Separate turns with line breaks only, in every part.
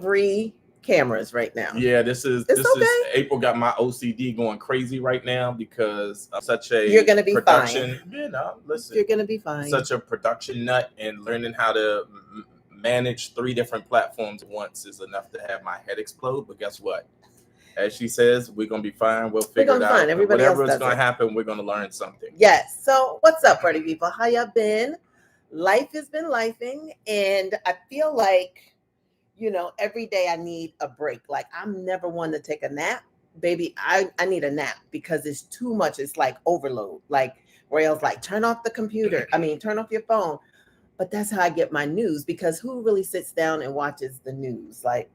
3 cameras right now.
Yeah, this is
It's okay.
April got my OCD going crazy right now because of such
You're
a
gonna be fine.
production. You know, listen,
You're gonna be fine.
such a production nut, and learning how to manage 3 different platforms at once is enough to have my head explode. But guess what? As she says, we're gonna be fine. We'll
We're
figure
gonna
it
be fine.
out.
Everybody else
Whatever is
does
gonna
it.
happen, we're gonna learn something.
Yes. So what's up, party people? How y'all been? Life has been lifing, and I feel like, every day I need a break. Like I'm never one to take a nap. Baby, I need a nap because it's too much. It's like overload. Like Royale's like, turn off the computer. I mean, turn off your phone. But that's how I get my news because who really sits down and watches the news? Like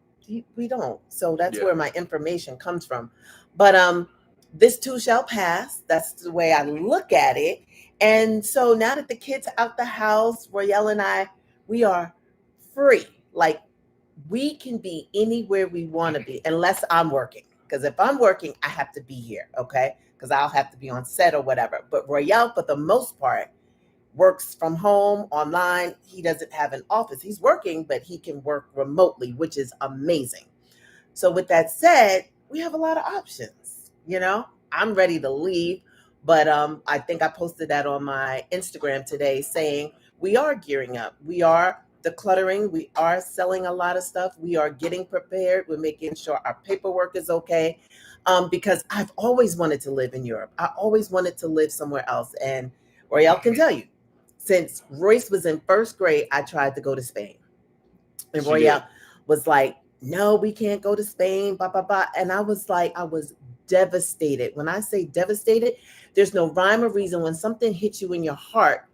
we don't. So that's
Yeah.
where my information comes from. But this too shall pass. That's the way I look at it. And so now that the kids are out the house, Royale and I, we are free. Like we can be anywhere we want to be unless I'm working. Because if I'm working, I have to be here, okay? Because I'll have to be on set or whatever. But Royale, for the most part, works from home, online. He doesn't have an office. He's working, but he can work remotely, which is amazing. So with that said, we have a lot of options. I'm ready to leave, but I think I posted that on my Instagram today saying we are gearing up. We are decluttering. We are selling a lot of stuff. We are getting prepared. We're making sure our paperwork is okay. Because I've always wanted to live in Europe. I always wanted to live somewhere else. And Royale can tell you, since Royce was in first grade, I tried to go to Spain. And
She did.
Royale was like, no, we can't go to Spain, blah, blah, blah. And I was like, I was devastated. When I say devastated, there's no rhyme or reason when something hits you in your heart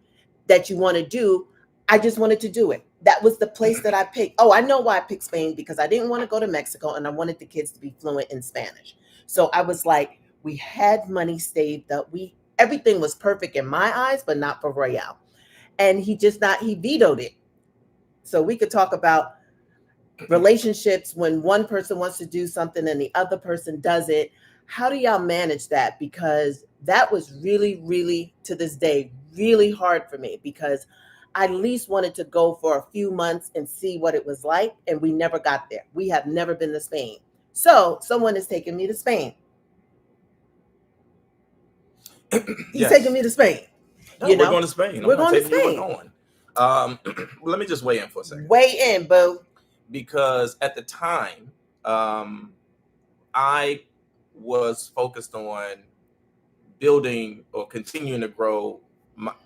that you want to do. I just wanted to do it. That was the place that I picked. Oh, I know why I picked Spain, because I didn't want to go to Mexico and I wanted the kids to be fluent in Spanish. So I was like, we had money saved up. Everything was perfect in my eyes, but not for Royale. And he vetoed it. So we could talk about relationships when one person wants to do something and the other person does it. How do y'all manage that? Because that was really, really, to this day, really hard for me, because I at least wanted to go for a few months and see what it was like. And we never got there. We have never been to Spain. So someone is taking me to Spain. He's taking
Yes.
me to Spain.
No, we're going to Spain. I'm
We're
not
going to
taking you. We're
Spain.
going. Let me just weigh in for a second.
Weigh in, boo.
Because at the time, I was focused on building or continuing to grow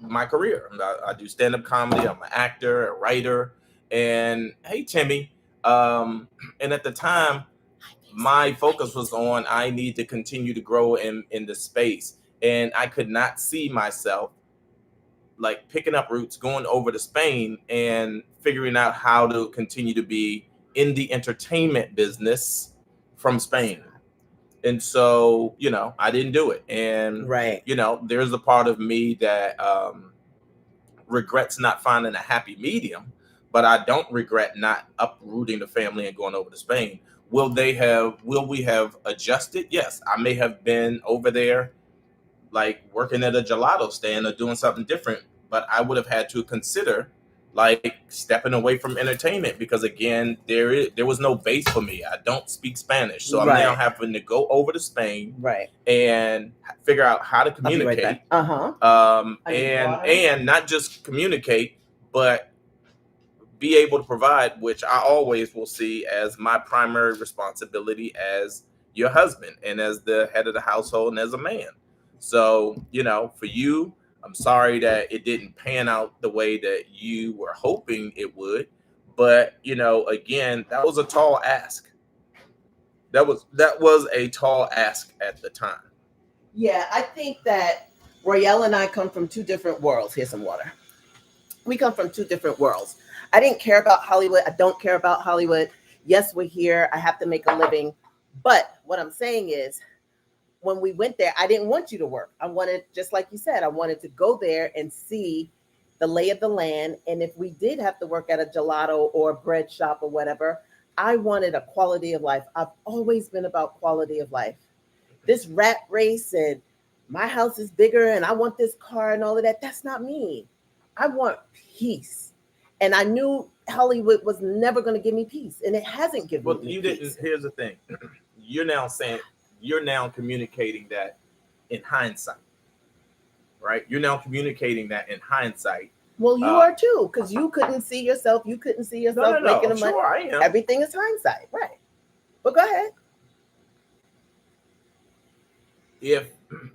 my career. I do stand-up comedy. I'm an actor, a writer, and hey, Timmy. And at the time, my focus was on I need to continue to grow in the space, and I could not see myself like picking up roots, going over to Spain, and figuring out how to continue to be in the entertainment business from Spain. And so, I didn't do it. And,
Right.
There's a part of me that regrets not finding a happy medium, but I don't regret not uprooting the family and going over to Spain. Will we have adjusted? Yes. I may have been over there like working at a gelato stand or doing something different, but I would have had to consider like stepping away from entertainment, because again, there was no base for me. I don't speak Spanish, so I'm now having to go over to Spain,
right,
and figure out how to
I'll be right
communicate.
back.
And not just communicate, but be able to provide, which I always will see as my primary responsibility as your husband and as the head of the household and as a man. So, for you, I'm sorry that it didn't pan out the way that you were hoping it would. But, again, that was a tall ask. That was a tall ask at the time.
Yeah, I think that Royale and I come from two different worlds. Here's some water. We come from two different worlds. I didn't care about Hollywood. I don't care about Hollywood. Yes, we're here. I have to make a living. But what I'm saying is, when we went there, I didn't want you to work. I wanted, just like you said, I wanted to go there and see the lay of the land. And if we did have to work at a gelato or a bread shop or whatever, I wanted a quality of life. I've always been about quality of life. This rat race and my house is bigger and I want this car and all of that, that's not me. I want peace. And I knew Hollywood was never going to give me peace, and it hasn't given
Well,
me
you didn't.
peace.
Here's the thing. You're now saying, you're now communicating that in hindsight, right? You're now communicating that in hindsight.
Well, you
Uh,
are too, because you couldn't see yourself. You couldn't see
no, no,
yourself
no.
making
I'm
the money.
sure I am.
Everything is hindsight, right? But go ahead.
If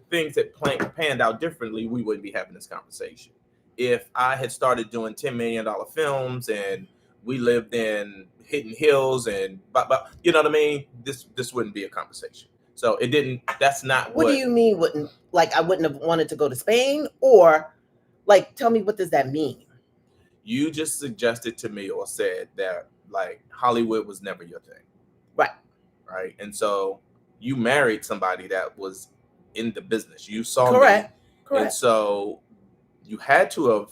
things had panned out differently, we wouldn't be having this conversation. If I had started doing $10 million films and we lived in Hidden Hills and but you know what I mean, this wouldn't be a conversation. So it didn't. That's not
What do
what
you mean? Wouldn't like I wouldn't have wanted to go to Spain, or like tell me what does that mean?
you just suggested to me or said that like Hollywood was never your thing,
Right.
right? And so you married somebody that was in the business. You saw me,
Correct.
and
Correct.
so you had to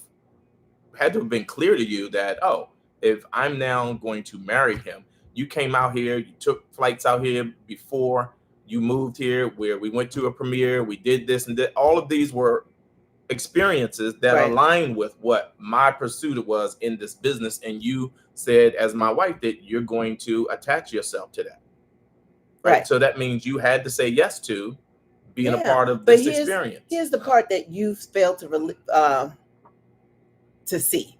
have been clear to you that, oh, if I'm now going to marry him, you came out here, you took flights out here before you moved here, where we went to a premiere, we did this and that. All of these were experiences that
Right.
align with what my pursuit was in this business. And you said, as my wife, that you're going to attach yourself to that. Right.
Right.
So that means you had to say yes to being a
Yeah.
part of
But
this
here's
experience.
here's the part that you failed to see.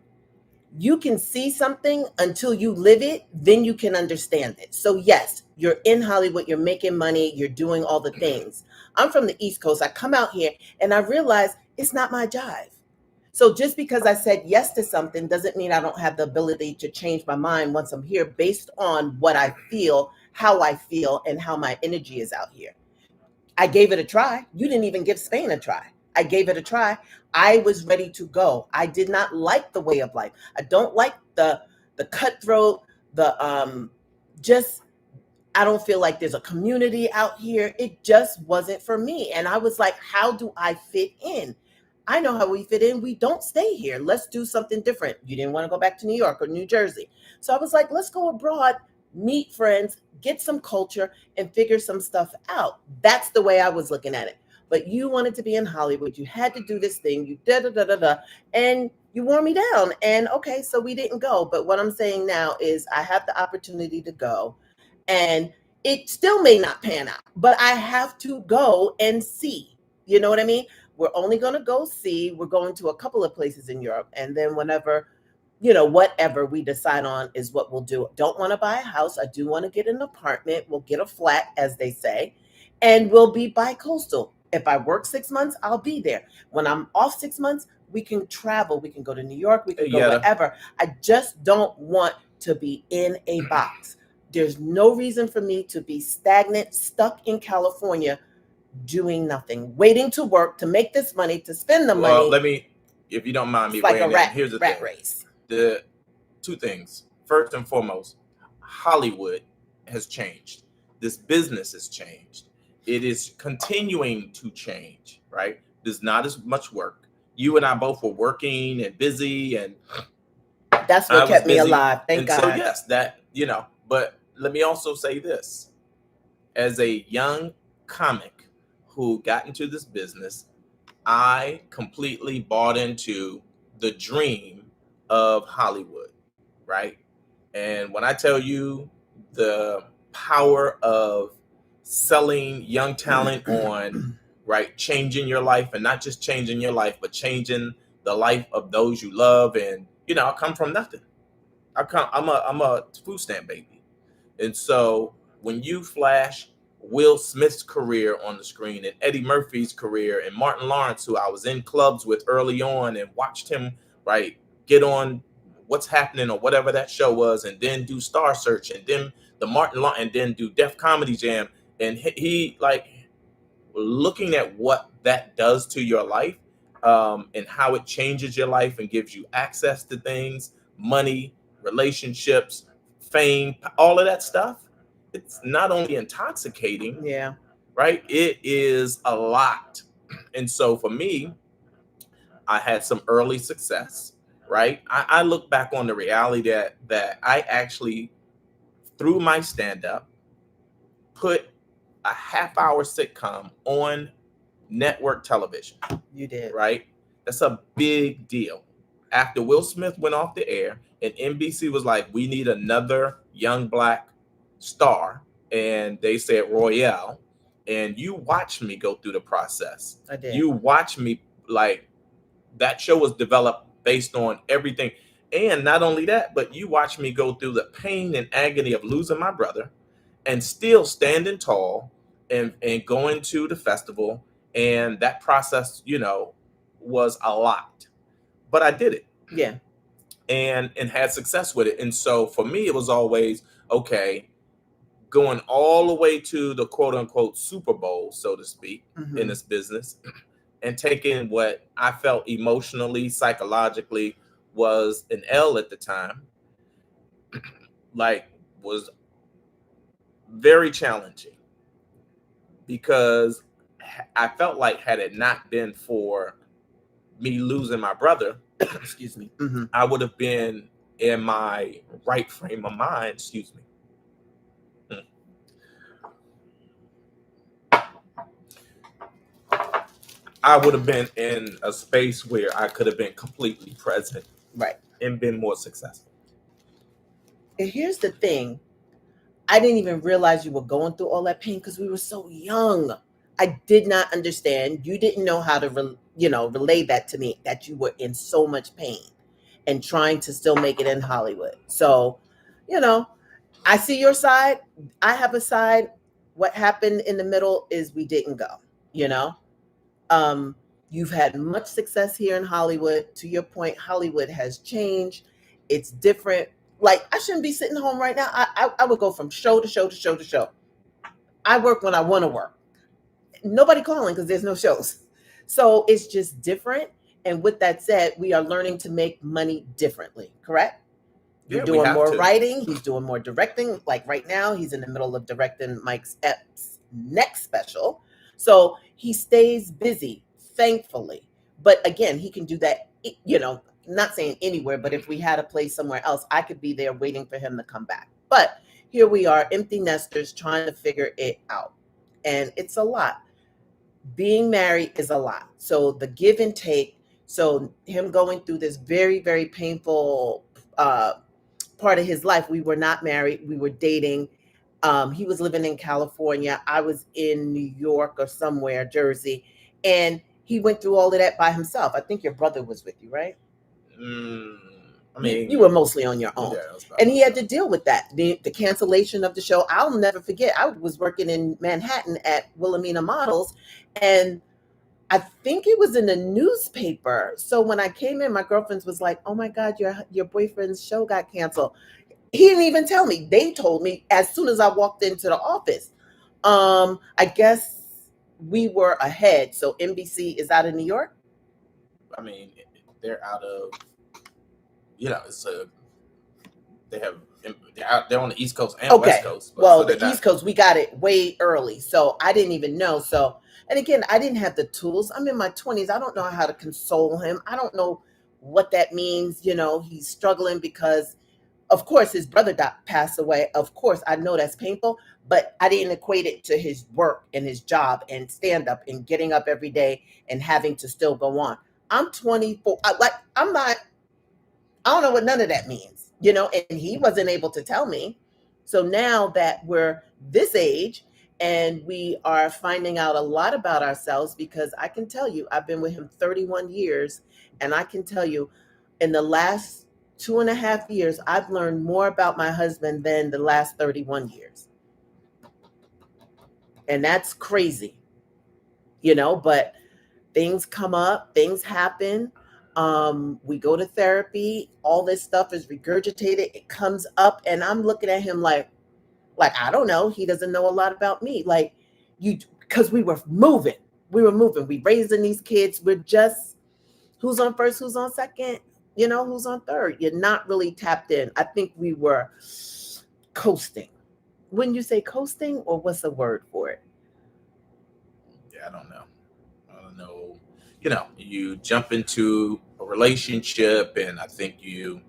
You can see something until you live it, then you can understand it. So yes, you're in Hollywood, you're making money, you're doing all the things. I'm from the East Coast. I come out here and I realize it's not my jive. So just because I said yes to something doesn't mean I don't have the ability to change my mind once I'm here based on what I feel, how I feel, and how my energy is out here. I gave it a try. You didn't even give Spain a try. I gave it a try. I was ready to go. I did not like the way of life. I don't like the cutthroat, the just I don't feel like there's a community out here. It just wasn't for me. And I was like, how do I fit in? I know how we fit in. We don't stay here. Let's do something different. You didn't want to go back to New York or New Jersey. So I was like, let's go abroad, meet friends, get some culture, and figure some stuff out. That's the way I was looking at it. But you wanted to be in Hollywood. You had to do this thing. You da da da da da. And you wore me down. And okay, so we didn't go. But what I'm saying now is I have the opportunity to go. And it still may not pan out, but I have to go and see. You know what I mean? We're only going to go see. We're going to a couple of places in Europe. And then whenever, whatever we decide on is what we'll do. Don't want to buy a house. I do want to get an apartment. We'll get a flat, as they say, and we'll be bi-coastal. If I work 6 months, I'll be there. When I'm off 6 months, we can travel. We can go to New York. We can go
Yeah.
wherever. I just don't want to be in a box. There's no reason for me to be stagnant, stuck in California, doing nothing, waiting to work to make this money, to spend the
Well,
money.
let me, if you don't mind me
It's like a
weighing in,
rat
here's the
rat
thing.
race.
The two things. First and foremost, Hollywood has changed. This business has changed. It is continuing to change, right? There's not as much work. You and I both were working and busy, and
That's
I
what
was
kept me
busy.
alive. Thank
And
God.
so, yes, that, but let me also say this. As a young comic who got into this business, I completely bought into the dream of Hollywood, right? And when I tell you the power of selling young talent on, right, changing your life, and not just changing your life, but changing the life of those you love. And I come from nothing. I'm a food stamp baby. And so when you flash Will Smith's career on the screen, and Eddie Murphy's career, and Martin Lawrence, who I was in clubs with early on and watched him, right, get on What's Happening or whatever that show was, and then do Star Search, and then the Martin Lawrence, and then do Def Comedy Jam. And he like, looking at what that does to your life, and how it changes your life and gives you access to things, money, relationships, fame, all of that stuff. It's not only intoxicating,
Yeah.
right? It is a lot. And so for me, I had some early success, right? I look back on the reality that I actually, through my stand-up, put a half-hour sitcom on network television.
You did.
Right? That's a big deal. after Will Smith went off the air and NBC was like, we need another young black star, and they said Royale, and you watched me go through the process.
I did.
You watched me, like, that show was developed based on everything. And not only that, but you watched me go through the pain and agony of losing my brother and still standing tall and going to the festival. And that process, was a lot. But I did it.
Yeah.
And had success with it. And so for me, it was always, okay, going all the way to the quote unquote Super Bowl, so to speak, in this business, and taking what I felt emotionally, psychologically was an L at the time, like, was very challenging, because I felt like, had it not been for me losing my brother,
excuse me,
I would have been in my right frame of mind, excuse me. I would have been in a space where I could have been completely present,
right,
and been more successful.
And here's the thing. I didn't even realize you were going through all that pain because we were so young. I did not understand. You didn't know how to, relay that to me, that you were in so much pain and trying to still make it in Hollywood. So, I see your side. I have a side. What happened in the middle is we didn't go, you know? You've had much success here in Hollywood. To your point, Hollywood has changed. It's different. Like, I shouldn't be sitting home right now. I would go from show to show to show to show. I work when I want to work. Nobody calling because there's no shows. So it's just different. And with that said, we are learning to make money differently, correct? You're doing more writing. He's doing more directing. Like right now, he's in the middle of directing Mike's Epps' next special. So he stays busy, thankfully. But again, he can do that, not saying anywhere, but if we had a place somewhere else, I could be there waiting for him to come back. But here we are, empty nesters, trying to figure it out. And it's a lot. Being married is a lot. So the give and take, so him going through this very, very painful part of his life. We were not married. We were dating. He was living in California. I was in New York or somewhere, Jersey. And he went through all of that by himself. I think your brother was with you, right?
I mean,
you were mostly on your own.
Yeah,
and he had to deal with that. The cancellation of the show. I'll never forget. I was working in Manhattan at Wilhelmina Models, and I think it was in the newspaper. So when I came in, my girlfriend was like, "Oh my God, your boyfriend's show got canceled." He didn't even tell me. They told me as soon as I walked into the office. I guess we were ahead. So NBC is out of New York.
I mean, they're out of, it's they're on the East Coast and West Coast.
Well, so the East Coast, we got it way early. So I didn't even know. So, and again, I didn't have the tools. I'm in my 20s. I don't know how to console him. I don't know what that means. He's struggling because, of course, his brother passed away. Of course, I know that's painful, but I didn't equate it to his work and his job and stand up and getting up every day and having to still go on. I'm 24. I'm not, I don't know what none of that means, and he wasn't able to tell me. So now that we're this age and we are finding out a lot about ourselves, because I can tell you, I've been with him 31 years, and I can tell you in the last 2.5 years, I've learned more about my husband than the last 31 years. And that's crazy, but things come up, things happen. We go to therapy, all this stuff is regurgitated, it comes up, and I'm looking at him like I don't know, he doesn't know a lot about me. Because we were moving, we raising these kids, we're just, who's on first, who's on second, who's on third. You're not really tapped in. I think we were coasting. Wouldn't you say coasting, or what's the word for it?
Yeah, I don't know. You jump into a relationship, and I think you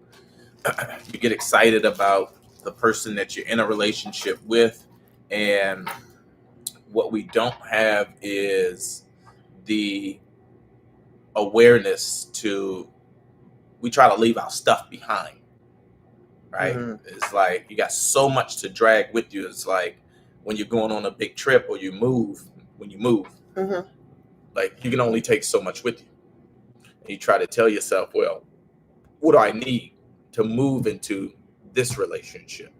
get excited about the person that you're in a relationship with, and what we don't have is the awareness we try to leave our stuff behind, right?
Mm-hmm.
It's like you got so much to drag with you. It's like when you're going on a big trip or when you move,
Mm-hmm.
like you can only take so much with you. And you try to tell yourself, well, what do I need to move into this relationship,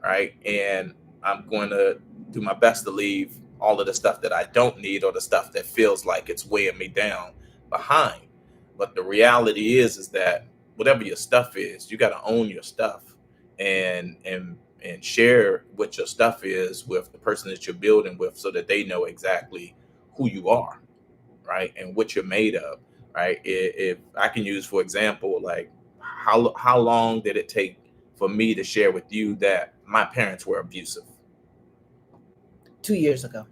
right? And I'm going to do my best to leave all of the stuff that I don't need or the stuff that feels like it's weighing me down behind. But the reality is that whatever your stuff is, you got to own your stuff and share what your stuff is with the person that you're building with, so that they know exactly who you are, right, and what you're made of, right. If I can use, for example, like how long did it take for me to share with you that my parents were abusive?
2 years ago.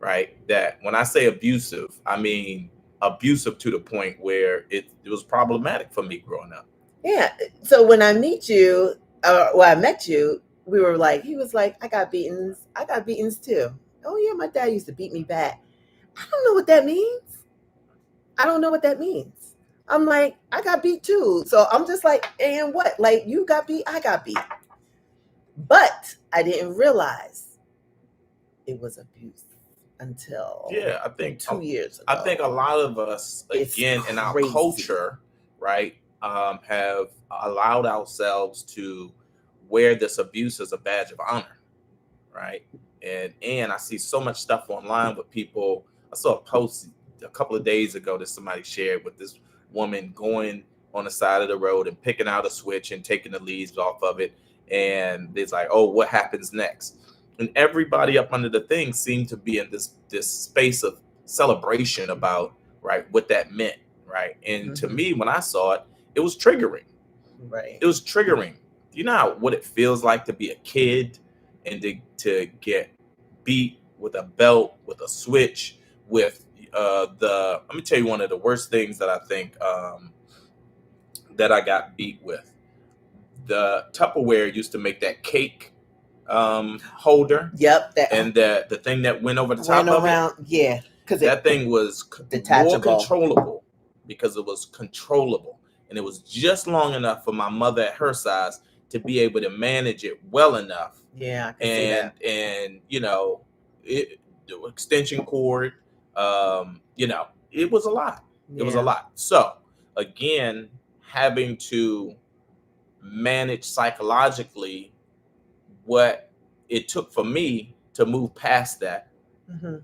Right. That when I say abusive, I mean abusive to the point where it was problematic for me growing up.
Yeah. So when I meet you, I met you, he was like, I got beatings. I got beatings too. Oh yeah, my dad used to beat me back. I don't know what that means. I don't know what that means. I'm like, I got beat too. So I'm just like, and what? Like, you got beat, I got beat. But I didn't realize it was abuse until
Yeah, I think
2 years
I
ago.
think a lot of us,
It's
again, in our
crazy.
culture, right, have allowed ourselves to wear this abuse as a badge of honor, right? And I see so much stuff online with people. I saw a post a couple of days ago that somebody shared with this woman going on the side of the road and picking out a switch and taking the leaves off of it. And it's like, oh, what happens next? And everybody up under the thing seemed to be in this space of celebration about, right, what that meant, right. And to me, when I saw it, it was triggering.
Right.
It was triggering. You know what it feels like to be a kid and to get beat with a belt, with a switch, with let me tell you one of the worst things that I think that I got beat with. The Tupperware used to make that cake holder.
Yep.
And the thing that went over the top
went
of
around.
it,
Yeah. Because
that thing was more
detachable.
controllable, because it was controllable. And it was just long enough for my mother at her size to be able to manage it well enough.
Yeah, I can see that.
And the extension cord, it was a lot. It was a lot. So again, having to manage psychologically what it took for me to move past that.
Mm-hmm.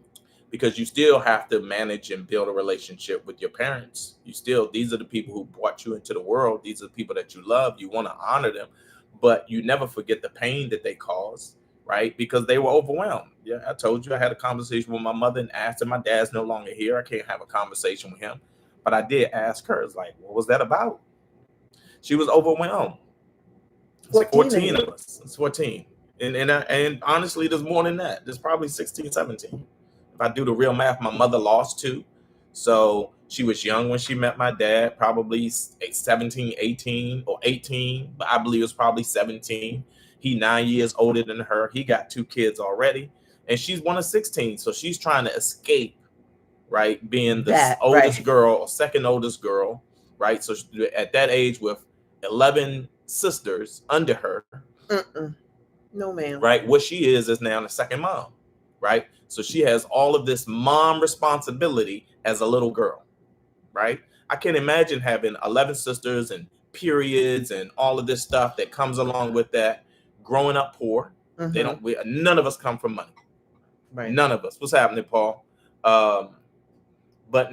Because you still have to manage and build a relationship with your parents. These are the people who brought you into the world. These are the people that you love. You want to honor them, but you never forget the pain that they caused, right? Because they were overwhelmed. Yeah, I told you I had a conversation with my mother and asked her. My dad's no longer here. I can't have a conversation with him, but I did ask her. It's like, what was that about? She was overwhelmed. It's 14 of us. It's 14. And honestly, there's more than that. There's probably 16, 17. If I do the real math, my mother lost two. So she was young when she met my dad, probably 17, 18 or 18, but I believe it was probably 17. He 9 years older than her. He got two kids already. And she's one of 16. So she's trying to escape, right, being the oldest girl or second oldest girl, right? So at that age with 11 sisters under her.
No, ma'am.
Right? What she is now the second mom, right? So she has all of this mom responsibility as a little girl, right? I can't imagine having 11 sisters and periods and all of this stuff that comes along with that. Growing up poor, none of us come from money, right? None of us. What's happening, Paul? But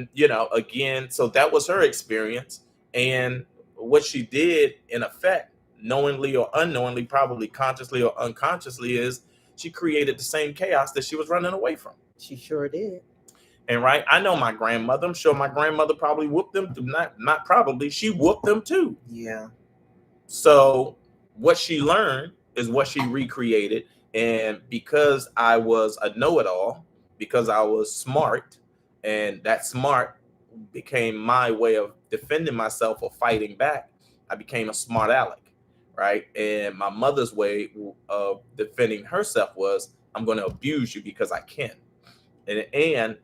again, so that was her experience, and what she did, in effect, knowingly or unknowingly, probably consciously or unconsciously, is she created the same chaos that she was running away from.
She sure did.
And right, I know my grandmother. I'm sure my grandmother probably whooped them. Not probably. She whooped them too.
Yeah.
So what she learned is what she recreated. And because I was a know-it-all, because I was smart, and that smart became my way of defending myself or fighting back, I became a smart aleck. Right. And my mother's way of defending herself was, I'm going to abuse you because I can. And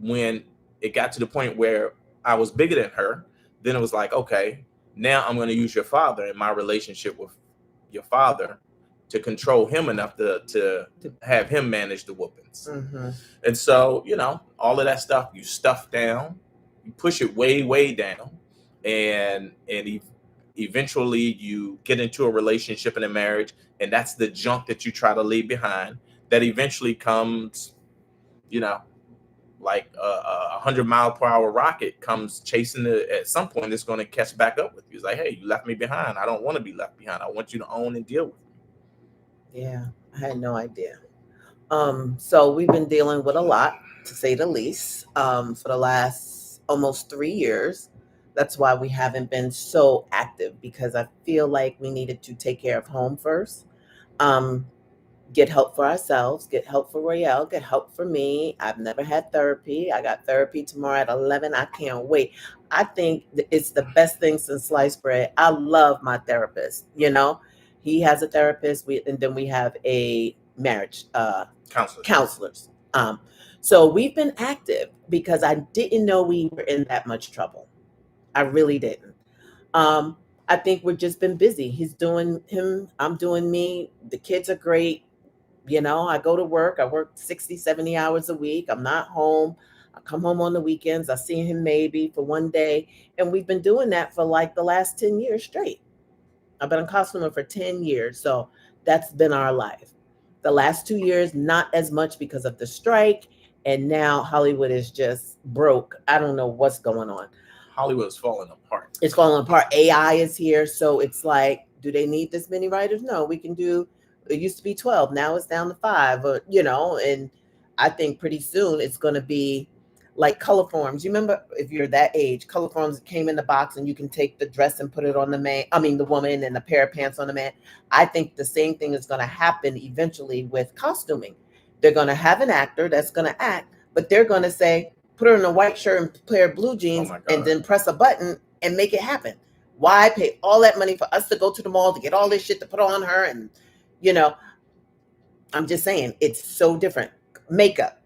when it got to the point where I was bigger than her, then it was like, okay, now I'm going to use your father and my relationship with your father to control him enough to have him manage the whoopings.
Mm-hmm.
And so, all of that stuff you stuff down, you push it way, way down, and eventually you get into a relationship and a marriage, and that's the junk that you try to leave behind. That eventually comes, you know, like a 100-mile-per-hour rocket comes chasing at some point. It's going to catch back up with you. It's like, hey, you left me behind. I don't want to be left behind. I want you to own and deal with me.
Yeah, I had no idea. So we've been dealing with a lot, to say the least, for the last almost 3 years. That's why we haven't been so active, because I feel like we needed to take care of home first. Um, get help for ourselves, get help for Royale, get help for me. I've never had therapy. I got therapy tomorrow at 11. I can't wait. I think it's the best thing since sliced bread. I love my therapist. He has a therapist, and then we have a marriage counselors. So we've been active because I didn't know we were in that much trouble. I really didn't. Um, I think we've just been busy. He's doing him, I'm doing me. The kids are great. I go to work. I work 60, 70 hours a week. I'm not home. I come home on the weekends. I see him maybe for one day. And we've been doing that for like the last 10 years straight. I've been a customer for 10 years. So that's been our life. The last 2 years, not as much because of the strike. And now Hollywood is just broke. I don't know what's going on.
Hollywood is falling apart.
It's falling apart. AI is here. So it's like, do they need this many writers? No, we can do, it used to be 12. Now it's down to 5, and I think pretty soon it's going to be like color forms. You remember, if you're that age, color forms came in the box and you can take the dress and put it on the man, I mean, the woman, and a pair of pants on the man. I think the same thing is going to happen eventually with costuming. They're going to have an actor that's going to act, but they're going to say, put her in a white shirt and pair of blue jeans, and then press a button and make it happen. Why pay all that money for us to go to the mall to get all this shit to put on her? And, you know, I'm just saying, it's so different. Makeup.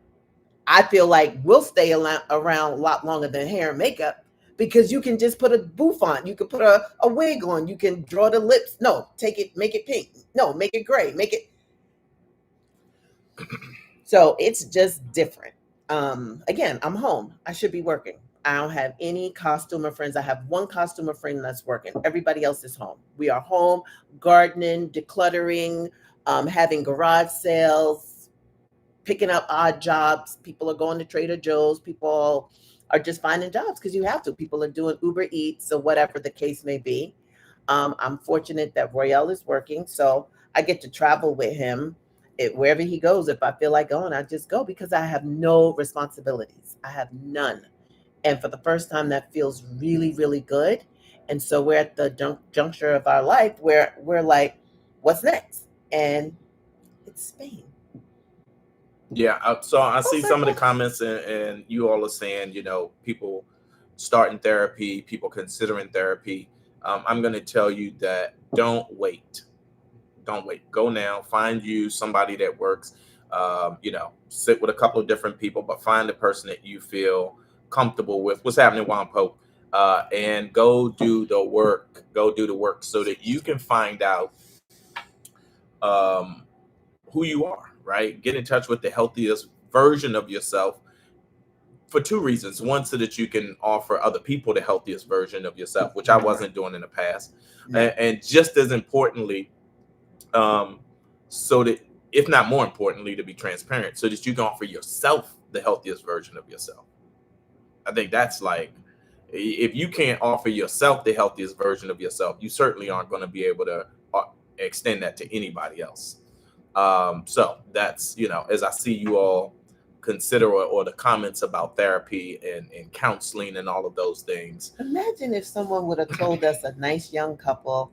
I feel like we'll stay around a lot longer than hair and makeup, because you can just put a bouffant. You can put a wig on. You can draw the lips. No, make it pink. No, make it gray. Make it. So it's just different. Again, I'm home. I should be working. I don't have any costumer friends. I have one costumer friend that's working. Everybody else is home. We are home, gardening, decluttering, having garage sales, picking up odd jobs. People are going to Trader Joe's. People are just finding jobs because you have to. People are doing Uber Eats or whatever the case may be. I'm fortunate that Royale is working, so I get to travel with him. Wherever he goes, if I feel like going, I just go, because I have no responsibilities. I have none. And for the first time, that feels really, really good. And so we're at the juncture of our life where we're like, what's next? And it's Spain.
Yeah, so I see some of the comments, and you all are saying, people starting therapy, people considering therapy. I'm going to tell you that don't wait. Don't wait. Go now. Find you somebody that works. Sit with a couple of different people, but find the person that you feel comfortable with. What's happening, Wampo? And go do the work. Go do the work so that you can find out um, who you are. Right. Get in touch with the healthiest version of yourself for two reasons. One, so that you can offer other people the healthiest version of yourself, which I wasn't doing in the past, and just as importantly, so that, if not more importantly, to be transparent, so that you can offer yourself the healthiest version of yourself. I think that's like, if you can't offer yourself the healthiest version of yourself, you certainly aren't going to be able to extend that to anybody else. So that's, as I see you all consider, or the comments about therapy and counseling and all of those things.
Imagine if someone would have told us, a nice young couple,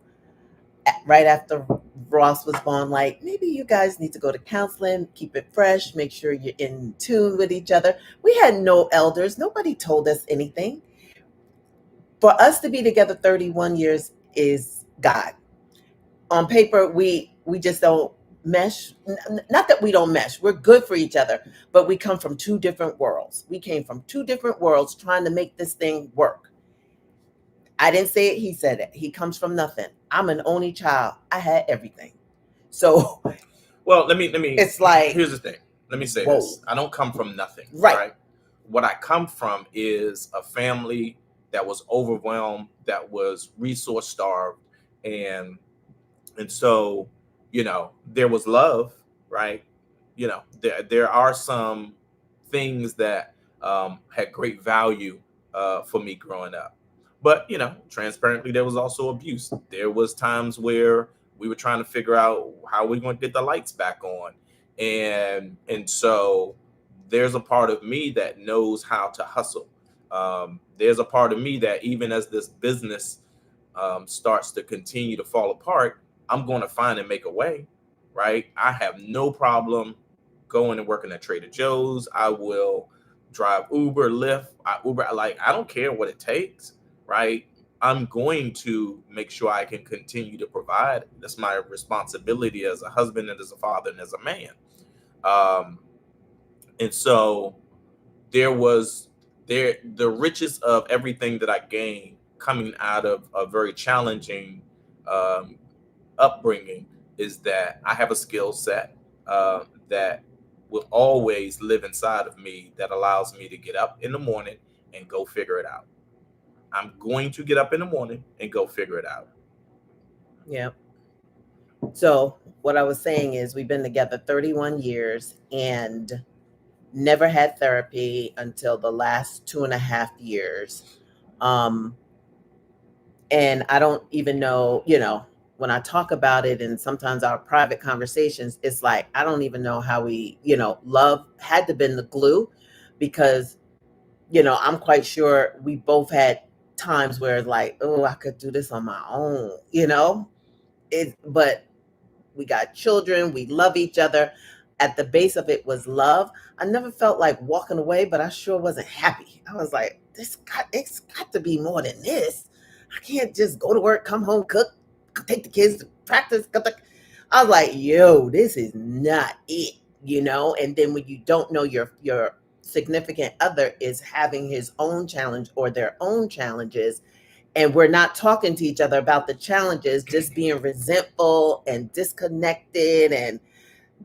right after Ross was born, like, maybe you guys need to go to counseling, keep it fresh, make sure you're in tune with each other. We had no elders. Nobody told us anything. For us to be together 31 years is God. On paper, we just don't mesh. Not that we don't mesh. We're good for each other, but we come from two different worlds. We came from two different worlds trying to make this thing work. I didn't say it, he said it. He comes from nothing. I'm an only child. I had everything. So
Well, let me.
it's like,
Here's the thing. Let me say
whoa.
this. I don't come from nothing,
Right.
right? What I come from is a family that was overwhelmed, that was resource starved, and so there was love, right? There are some things that had great value for me growing up, but transparently, there was also abuse. There was times where we were trying to figure out how we going to get the lights back on, and so there's a part of me that knows how to hustle. There's a part of me that, even as this business starts to continue to fall apart, I'm going to find and make a way, right? I have no problem going and working at Trader Joe's. I will drive Uber, Lyft, Uber. Like, I don't care what it takes, right? I'm going to make sure I can continue to provide. That's my responsibility as a husband and as a father and as a man. Um, and so there was the richest of everything that I gained coming out of a very challenging um, upbringing is that I have a skill set that will always live inside of me, that allows me to get up in the morning and go figure it out. I'm going to get up in the morning and go figure it out.
Yeah. So what I was saying is we've been together 31 years and never had therapy until the last 2.5 years. Um, and I don't even know, when I talk about it and sometimes our private conversations, it's like I don't even know how we, love had to been the glue because, I'm quite sure we both had times where it's like, oh, I could do this on my own, but we got children, we love each other. At the base of it was love. I never felt like walking away, but I sure wasn't happy. I was like, it's got to be more than this. I can't just go to work, come home, cook, take the kids to practice. I was like, yo, this is not it. And then when you don't know your significant other is having his own challenge or their own challenges, and we're not talking to each other about the challenges, just being resentful and disconnected and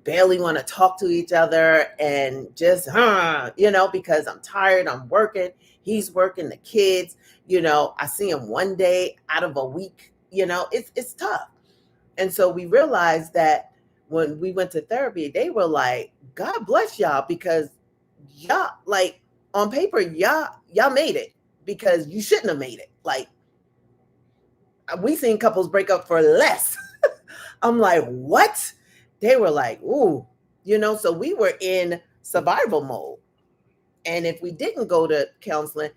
barely want to talk to each other and just because I'm tired, I'm working, he's working, the kids, I see him one day out of a week. It's tough. And so we realized that when we went to therapy, they were like, God bless y'all, because y'all, like, on paper, y'all made it, because you shouldn't have made it. Like, we seen couples break up for less. I'm like, what? They were like, ooh, so we were in survival mode. And if we didn't go to counseling,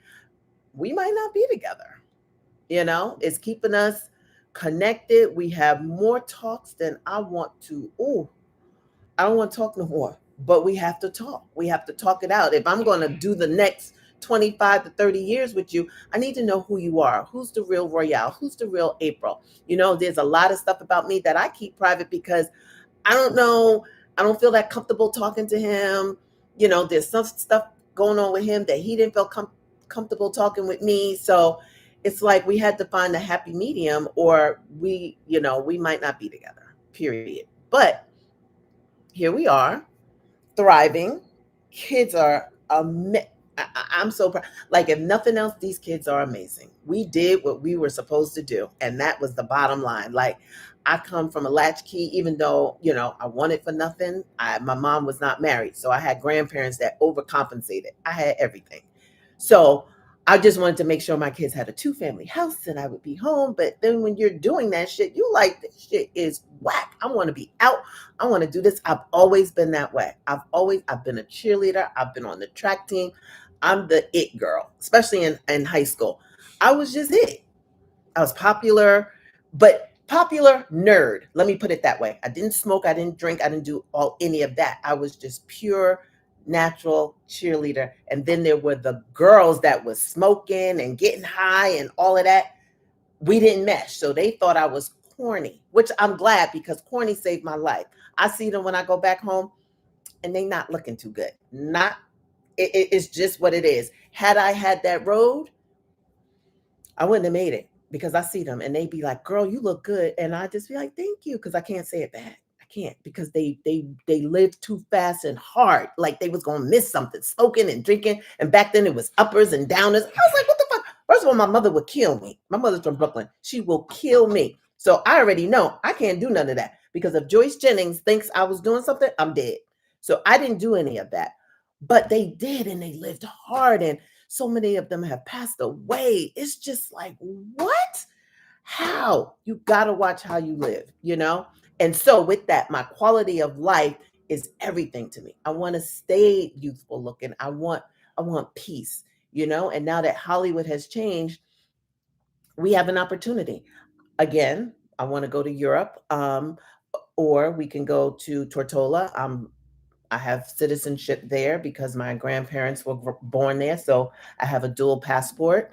we might not be together. It's keeping us connected. We have more talks than I want to. Ooh, I don't want to talk no more, but we have to talk. We have to talk it out. If I'm going to do the next 25 to 30 years with you, I need to know who you are. Who's the real Royale? Who's the real April? There's a lot of stuff about me that I keep private because I don't know. I don't feel that comfortable talking to him. There's some stuff going on with him that he didn't feel comfortable talking with me. So it's like we had to find a happy medium, or we might not be together, period. But here we are, thriving. Kids are I'm so proud. Like, if nothing else, these kids are amazing. We did what we were supposed to do, and that was the bottom line. Like, I come from a latchkey, even though I wanted for nothing. My mom was not married, so I had grandparents that overcompensated. I had everything, so I just wanted to make sure my kids had a two-family house and I would be home. But then when you're doing that shit, you like, this shit is whack. I want to be out. I want to do this. I've always been that way. I've been a cheerleader. I've been on the track team. I'm the it girl, especially in high school. I was just it. I was popular, but popular nerd. Let me put it that way. I didn't smoke. I didn't drink. I didn't do any of that. I was just pure, natural cheerleader. And then there were the girls that was smoking and getting high and all of that. We didn't mesh. So they thought I was corny, which I'm glad, because corny saved my life. I see them when I go back home and they not looking too good. Not, it's just what it is. Had I had that road, I wouldn't have made it because I see them and they be like, "Girl, you look good," and I just be like, "Thank you," because I can't say it back. I can't because they lived too fast and hard, like they was gonna miss something, smoking and drinking. And back then it was uppers and downers. I was like, "What the fuck?" First of all, my mother would kill me. My mother's from Brooklyn. She will kill me. So I already know I can't do none of that because if Joyce Jennings thinks I was doing something, I'm dead. So I didn't do any of that, but they did, and they lived hard, and so many of them have passed away. It's just like, what? How? You got to watch how you live, you know? And so, with that, my quality of life is everything to me. I want to stay youthful looking. I want peace, you know? And now that Hollywood has changed, we have an opportunity. Again, I want to go to Europe, or we can go to Tortola. I have citizenship there because my grandparents were born there, so I have a dual passport.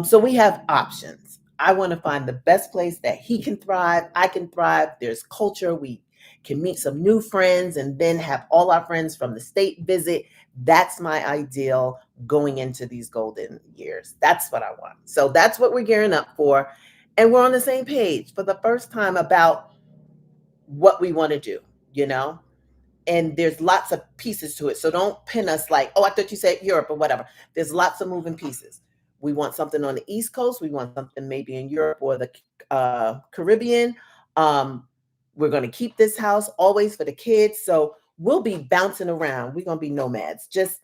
So we have options. I want to find the best place that he can thrive, I can thrive. There's culture. We can meet some new friends and then have all our friends from the state visit. That's my ideal going into these golden years. That's what I want. So that's what we're gearing up for. And we're on the same page for the first time about what we want to do, you know? And there's lots of pieces to it. So don't pin us like, oh, I thought you said Europe or whatever. There's lots of moving pieces. We want something on the East Coast. We want something maybe in Europe or the Caribbean. Um, we're going to keep this house always for the kids. So we'll be bouncing around. We're going to be nomads, just,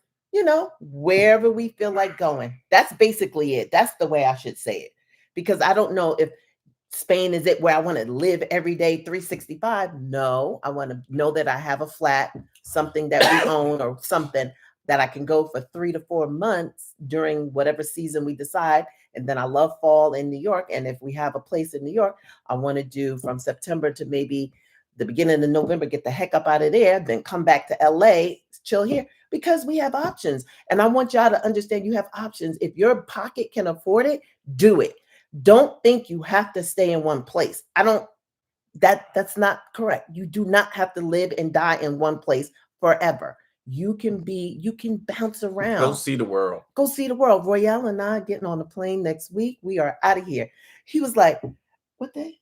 wherever we feel like going. That's basically it. That's the way I should say it. Because I don't know if Spain is it where I want to live every day 365. No, I want to know that I have a flat, something that we own or something that I can go for 3 to 4 months during whatever season we decide. And then I love fall in New York. And if we have a place in New York, I want to do from September to maybe the beginning of November, get the heck up out of there, then come back to LA, chill here, because we have options. And I want y'all to understand you have options. If your pocket can afford it, do it. Don't think you have to stay in one place. I don't that's not correct. You do not have to live and die in one place forever. You can bounce around.
Go see the world.
Go see the world. Royale and I getting on the plane next week. We are out of here. He was like, what day?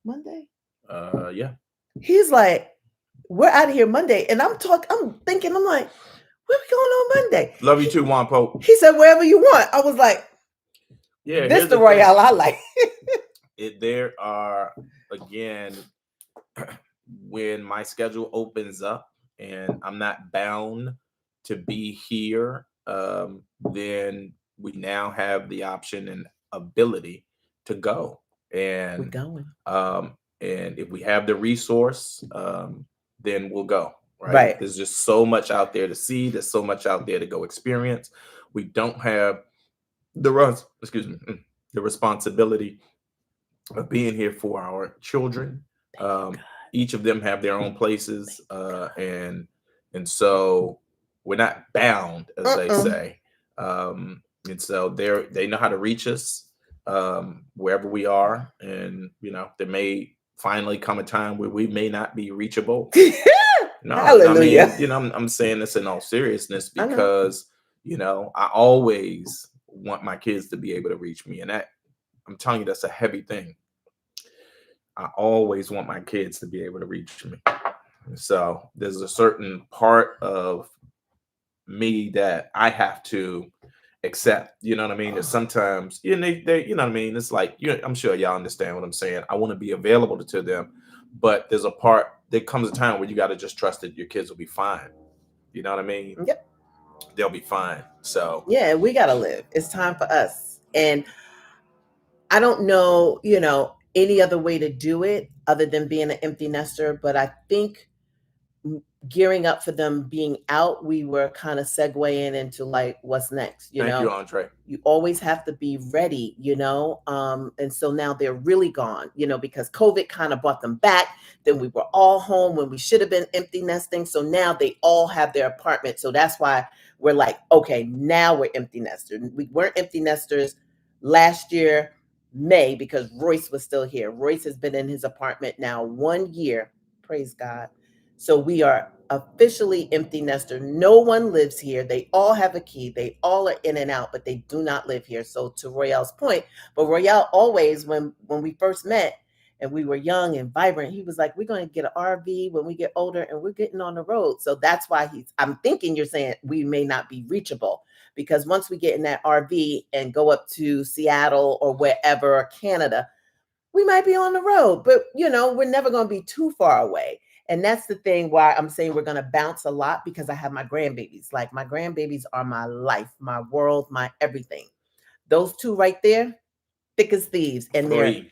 Monday?
Yeah.
He's like, we're out of here Monday. And I'm thinking, I'm like, where we going on Monday?
Love you too, Juan Pope.
He said, wherever you want. I was like,
yeah,
this the Royale I like.
There are, again, when my schedule opens up and I'm not bound to be here, then we now have the option and ability to go. And
we're going.
And if we have the resource, then we'll go.
Right.
There's just so much out there to see. There's so much out there to go experience. We don't have the responsibility of being here for our children. Each of them have their own places, and so we're not bound, as they say. And so they know how to reach us wherever we are, and there may finally come a time where we may not be reachable. No,
Hallelujah.
I mean, I'm saying this in all seriousness because I always want my kids to be able to reach me, and that, I'm telling you, that's a heavy thing. I always want my kids to be able to reach me. So there's a certain part of me that I have to accept. You know what I mean? That sometimes, they, you know what I mean? It's like, I'm sure y'all understand what I'm saying. I want to be available to them, but there's a part, there comes a time where you got to just trust that your kids will be fine. You know what I mean?
Yep.
They'll be fine. So
yeah, we got to live. It's time for us. And I don't know, any other way to do it other than being an empty nester. But I think gearing up for them being out, we were kind of segueing into like what's next.
Thank you, Andre.
You always have to be ready, and so now they're really gone, because COVID kind of brought them back. Then we were all home when we should have been empty nesting. So now they all have their apartment. So that's why we're like, okay, now we're empty nesters. We weren't empty nesters last year, May, because Royce was still here. Royce has been in his apartment now 1 year. Praise God. So we are officially empty nester. No one lives here. They all have a key. They all are in and out, but they do not live here. So to Royale's point, but Royale always, when we first met and we were young and vibrant, he was like, "We're going to get an RV when we get older, and we're getting on the road." So that's why I'm thinking you're saying we may not be reachable, because once we get in that RV and go up to Seattle or wherever, or Canada, we might be on the road, but we're never going to be too far away. And that's the thing why I'm saying we're going to bounce a lot, because I have my grandbabies. Like, my grandbabies are my life, my world, my everything. Those two right there, thick as thieves. And
Three.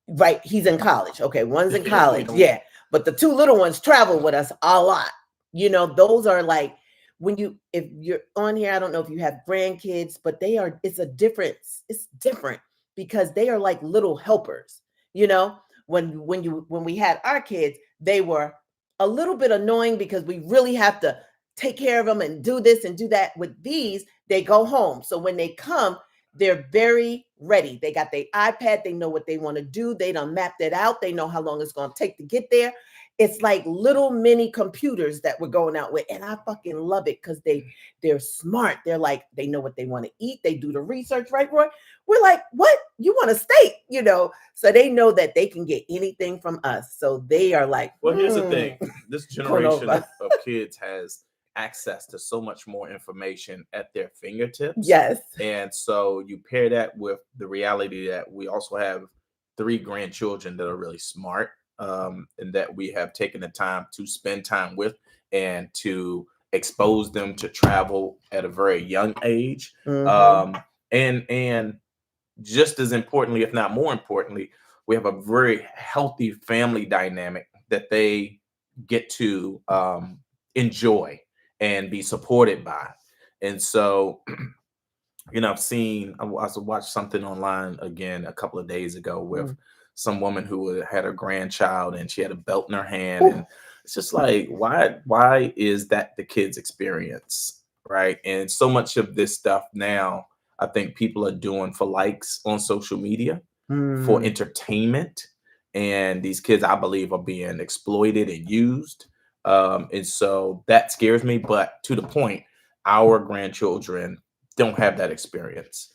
right, he's in college. Okay, one's in
We
college.
don't.
Yeah. But the two little ones travel with us a lot. Those are like, if you're on here, I don't know if you have grandkids, but it's a difference. It's different, because they are like little helpers. You know, when we had our kids, they were a little bit annoying, because we really have to take care of them and do this and do that. With these, they go home. So when they come, they're very ready. They got their iPad. They know what they want to do. They done mapped it out. They know how long it's going to take to get there. It's like little mini computers that we're going out with. And I fucking love it, because they're smart. They're like, they know what they want to eat. They do the research, right, Roy? We're like, what? You want a steak? So they know that they can get anything from us. So they are like,
Well, here's the thing. This generation
Conova.
of kids has access to so much more information at their fingertips.
Yes.
And so you pair that with the reality that we also have 3 grandchildren that are really smart, and that we have taken the time to spend time with and to expose them to travel at a very young age.
Mm-hmm.
And just as importantly, if not more importantly, we have a very healthy family dynamic that they get to enjoy and be supported by. And so, I also watched something online again a couple of days ago with some woman who had a grandchild, and she had a belt in her hand. And it's just like, why is that the kid's experience? Right. And so much of this stuff now, I think people are doing for likes on social media, for entertainment. And these kids, I believe, are being exploited and used. And so that scares me. But to the point, our grandchildren don't have that experience.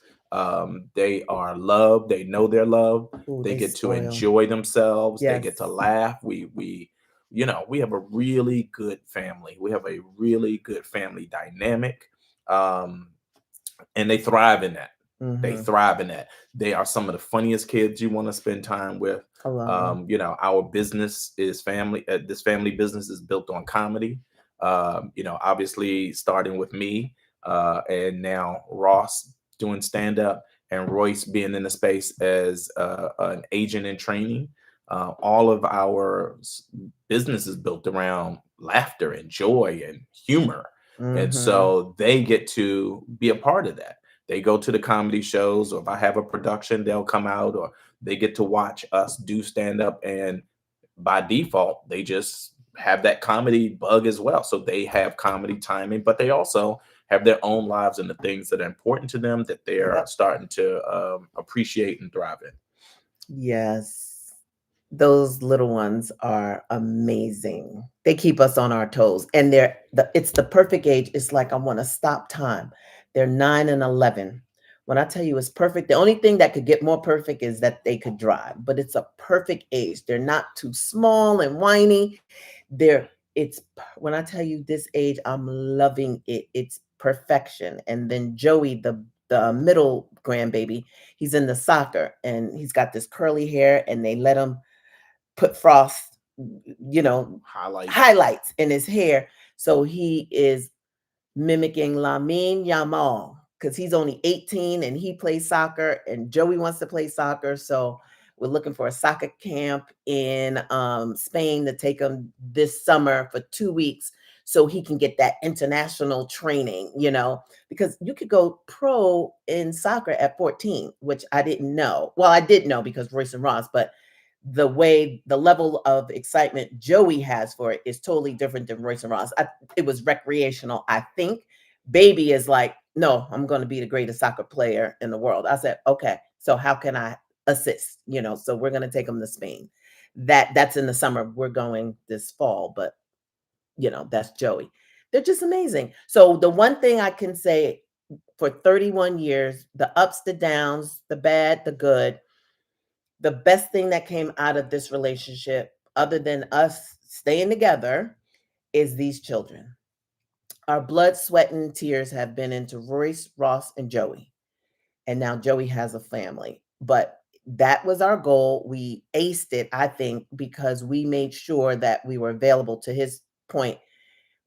They are loved. They know they're loved.
Ooh,
They
they
get to
spoil.
enjoy themselves. They
Yes.
get to laugh. We have a really good family. We have a really good family dynamic. And they thrive in that. They
Mm-hmm.
thrive in that. They are some of the funniest kids you want to spend time with.
I love them.
Our business is family. This family business is built on comedy. Obviously starting with me, and now Ross doing stand up, and Royce being in the space as an agent in training. All of our business is built around laughter and joy and humor. And so they get to be a part of that. They go to the comedy shows, or if I have a production, they'll come out, or they get to watch us do stand up. And by default, they just have that comedy bug as well. So they have comedy timing, but they also have their own lives and the things that are important to them that they're starting to appreciate and thrive in.
Yes. Those little ones are amazing. They keep us on our toes, and it's the perfect age. It's like, I want to stop time. They're 9 and 11. When I tell you it's perfect, the only thing that could get more perfect is that they could drive, but it's a perfect age. They're not too small and whiny. When I tell you this age, I'm loving it. It's perfection. And then Joey, the middle grandbaby, he's in the soccer, and he's got this curly hair, and they let him put frost, highlights in his hair. So he is mimicking Lamine Yamal, because he's only 18 and he plays soccer, and Joey wants to play soccer. So we're looking for a soccer camp in Spain to take him this summer for 2 weeks, so he can get that international training, because you could go pro in soccer at 14, which I didn't know. Well, I did know because Royce and Ross, but the level of excitement Joey has for it is totally different than Royce and Ross. It was recreational, I think. Baby is like, no, I'm going to be the greatest soccer player in the world. I said, okay, so how can I assist? So we're going to take him to Spain. That's in the summer. We're going this fall, but That's Joey. They're just amazing. So the one thing I can say, for 31 years, the ups, the downs, the bad, the good, the best thing that came out of this relationship, other than us staying together, is these children. Our blood, sweat, and tears have been into Royce, Ross, and Joey. And now Joey has a family. But that was our goal. We aced it, I think, because we made sure that we were available. To his point,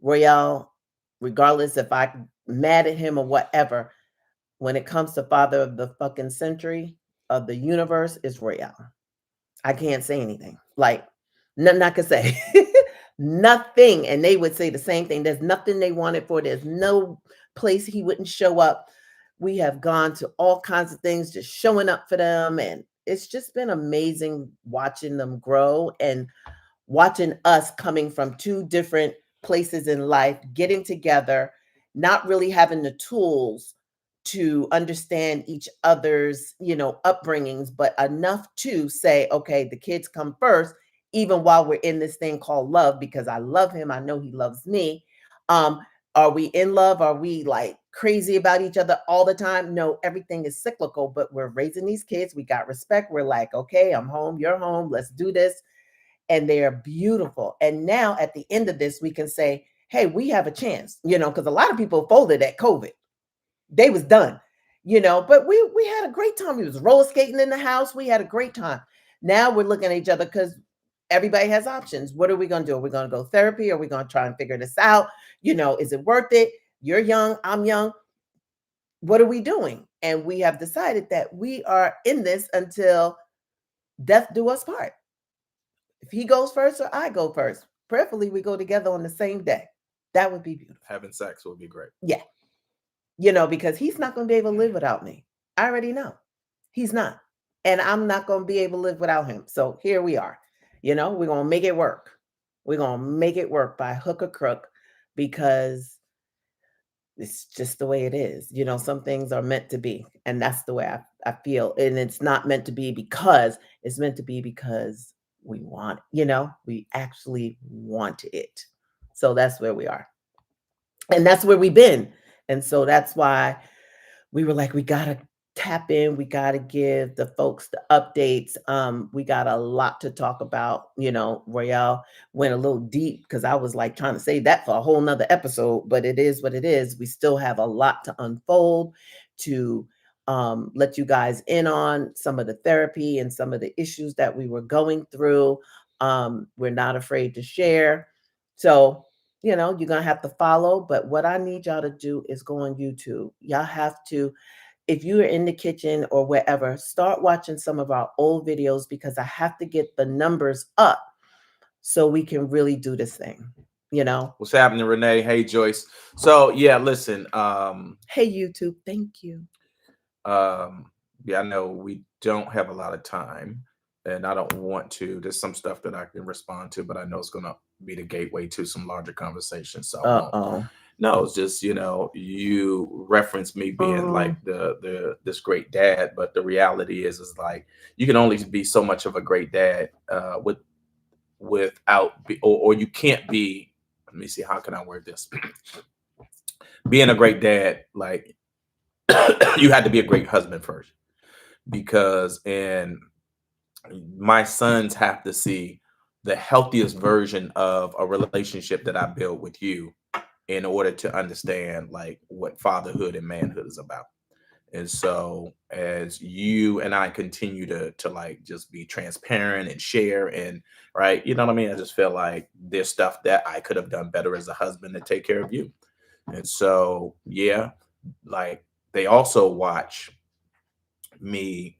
Royale, regardless if I'm mad at him or whatever, when it comes to father of the fucking century, of the universe, is Royale. I can't say anything. Like, nothing I could say. Nothing. And they would say the same thing. There's nothing they wanted for. There's no place he wouldn't show up. We have gone to all kinds of things, just showing up for them. And it's just been amazing watching them grow and watching us coming from two different places in life, getting together, not really having the tools to understand each other's, upbringings, but enough to say, okay, the kids come first, even while we're in this thing called love, because I love him. I know he loves me. Um, are we in love? Are we like crazy about each other all the time? No, everything is cyclical, but we're raising these kids. We got respect. We're like, okay, I'm home, you're home. Let's do this. And they are beautiful. And now at the end of this, we can say, hey, we have a chance, because a lot of people folded at COVID. They was done, but we had a great time. We was roller skating in the house. We had a great time. Now we're looking at each other because everybody has options. What are we going to do? Are we going to go therapy? Are we going to try and figure this out? Is it worth it? You're young. I'm young. What are we doing? And we have decided that we are in this until death do us part. If he goes first or I go first, preferably we go together on the same day. That would be beautiful.
Having sex would be great.
Yeah. Because he's not going to be able to live without me. I already know. He's not. And I'm not going to be able to live without him. So here we are. We're going to make it work. We're going to make it work by hook or crook, because it's just the way it is. Some things are meant to be. And that's the way I feel. And it's not meant to be because it's meant to be because we want it. We actually want it. So that's where we are. And that's where we've been. And so that's why we were like, we got to tap in. We got to give the folks the updates. We got a lot to talk about. Royale went a little deep because I was like trying to save that for a whole nother episode, but it is what it is. We still have a lot to unfold, to let you guys in on some of the therapy and some of the issues that we were going through. We're not afraid to share. So you're going to have to follow. But what I need y'all to do is go on YouTube. Y'all have to, if you're in the kitchen or wherever, start watching some of our old videos, because I have to get the numbers up so we can really do this thing.
What's happening, Renee? Hey, Joyce. So yeah, listen.
Hey, YouTube. Thank you.
Yeah, I know we don't have a lot of time, and I don't want to. There's some stuff that I can respond to, but I know it's going to be the gateway to some larger conversations. So I won't. No, it's just, you reference me being like this great dad, but the reality is like you can only be so much of a great dad without or you can't be. Let me see, how can I word this? Being a great dad, like you had to be a great husband first, because my sons have to see the healthiest version of a relationship that I build with you in order to understand like what fatherhood and manhood is about. And so as you and I continue to like just be transparent and share, and right, you know what I mean? I just feel like there's stuff that I could have done better as a husband to take care of you. And so, yeah, like they also watch me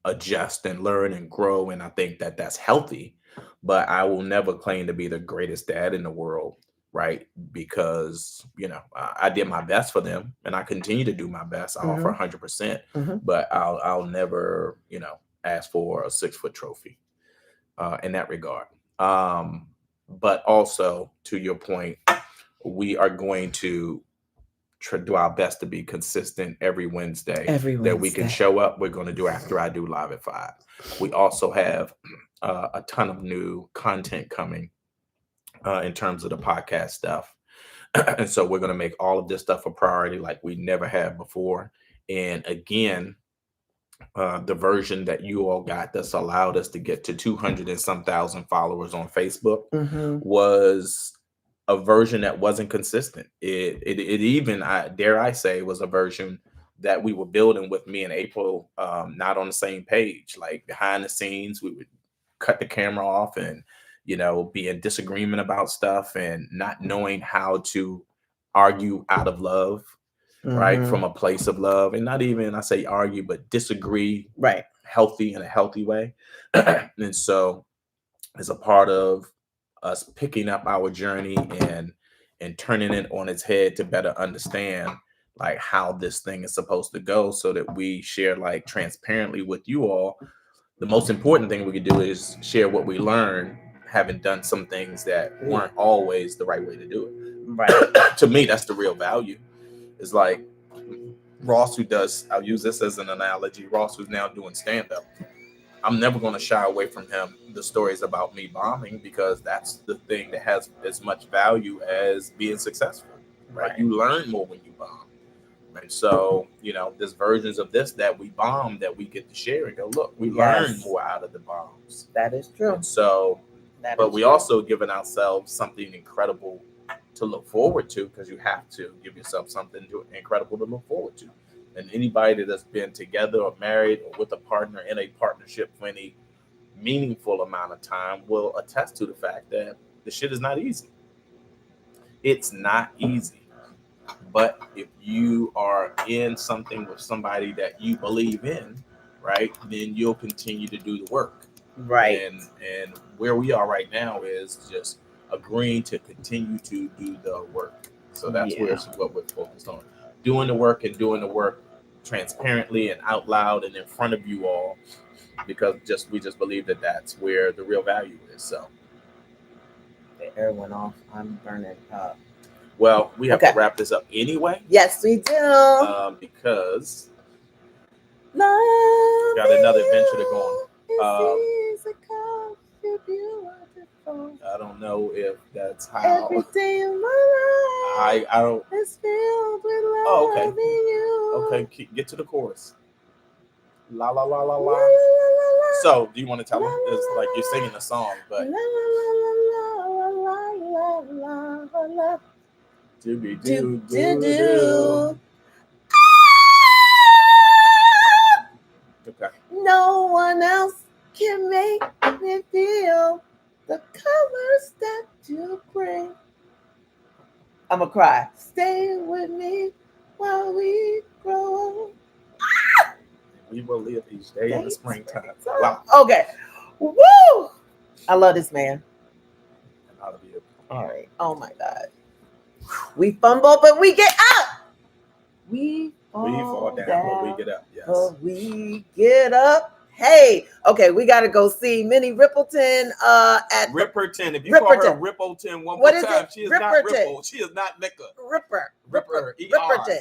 adjust and learn and grow. And I think that that's healthy, but I will never claim to be the greatest dad in the world. Right. Because, I did my best for them and I continue to do my best. I offer 100%, but I'll never, ask for a 6-foot trophy in that regard. But also to your point, we are going to do our best to be consistent every Wednesday. That we can show up. We're going to do after I do live at 5. We also have a ton of new content coming in terms of the podcast stuff. And so we're going to make all of this stuff a priority like we never have before. And again, the version that you all got that's allowed us to get to 200 and some thousand followers on Facebook was a version that wasn't consistent. It even, dare I say, was a version that we were building with me and April, not on the same page. Like behind the scenes, we would cut the camera off and, be in disagreement about stuff and not knowing how to argue out of love, right? From a place of love, and not even, I say argue, but disagree,
right?
Healthy, in a healthy way. And so as a part of us picking up our journey and turning it on its head to better understand like how this thing is supposed to go, so that we share like transparently with you all. The most important thing we could do is share what we learned, having done some things that weren't always the right way to do it.
Right.
To me, that's the real value. It's like Ross, who does, I'll use this as an analogy, Ross, who's now doing stand-up. I'm never going to shy away from him, the stories about me bombing, because that's the thing that has as much value as being successful, right? You learn more when you bomb. And so, there's versions of this that we bomb that we get to share and go, look, we learn more out of the bombs.
That is true.
And so, but we also given ourselves something incredible to look forward to, because you have to give yourself something incredible to look forward to. And anybody that's been together or married or with a partner in a partnership for any meaningful amount of time will attest to the fact that the shit is not easy. It's not easy. But if you are in something with somebody that you believe in, right, then you'll continue to do the work.
Right.
And where we are right now is just agreeing to continue to do the work. So that's what we're focused on. Doing the work, and doing the work transparently and out loud and in front of you all, because we just believe that that's where the real value is. So
the air went off. I'm burning up.
Well, we have to wrap this up anyway.
Yes, we do.
Because got another adventure to go on. I don't know if that's how.
Every day of my life,
I don't.
It's filled with love.
Oh, okay. Okay, get to the chorus. La la la la la. So, do you want to tell them? It's like you're singing a song, but. Okay.
No one else can make me feel the colors that you bring. I'm gonna cry. Stay with me while we grow old.
We will live each day in the springtime.
Wow. Okay. Woo! I love this man. All right. Oh my God. We fumble, but we get up. We fall down, but we get up. Yes. But we get up. Hey, okay, we got to go see Minnie Rippleton at
Ripperton. If you call her Rippleton one more time, she is not Ripple. She is not liquor. Ripperton.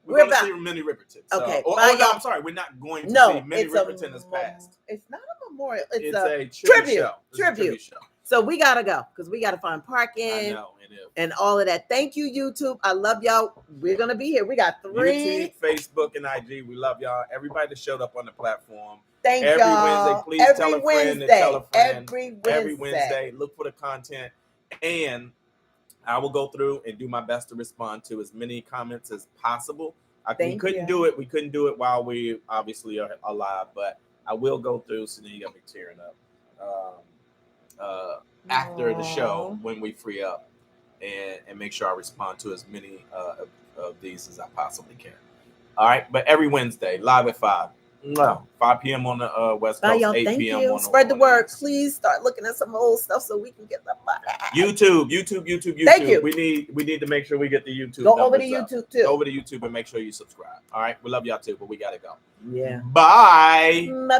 We're going to see Minnie Ripperton. So.
Okay.
No, I'm sorry. We're not going to see Minnie Ripperton as past.
It's not a memorial. It's
a
tribute.
Tribute show.
So we got to go because we got to find parking.
I know, it is. And
all of that. Thank you, YouTube. I love y'all. We're going to be here. We got 3.
YouTube, Facebook, and IG. We love y'all. Everybody that showed up on the platform.
Thank
y'all.
Wednesday.
Please tell a friend and tell a friend.
Every Wednesday.
Look for the content. And I will go through and do my best to respond to as many comments as possible. We couldn't do it while we obviously are alive, but I will go through, so then you got me tearing up. After the show, when we free up, and make sure I respond to as many of these as I possibly can. All right, but every Wednesday, live at 5. 5 p.m. on the West Coast, 8 p.m. on the
Spread the word. Please start looking at some old stuff so we can get the money.
YouTube.
Thank you.
We need to make sure we get the YouTube.
Go over to YouTube too.
Go over to YouTube and make sure you subscribe. All right, we love y'all too, but we gotta go.
Yeah.
Bye.
Bye.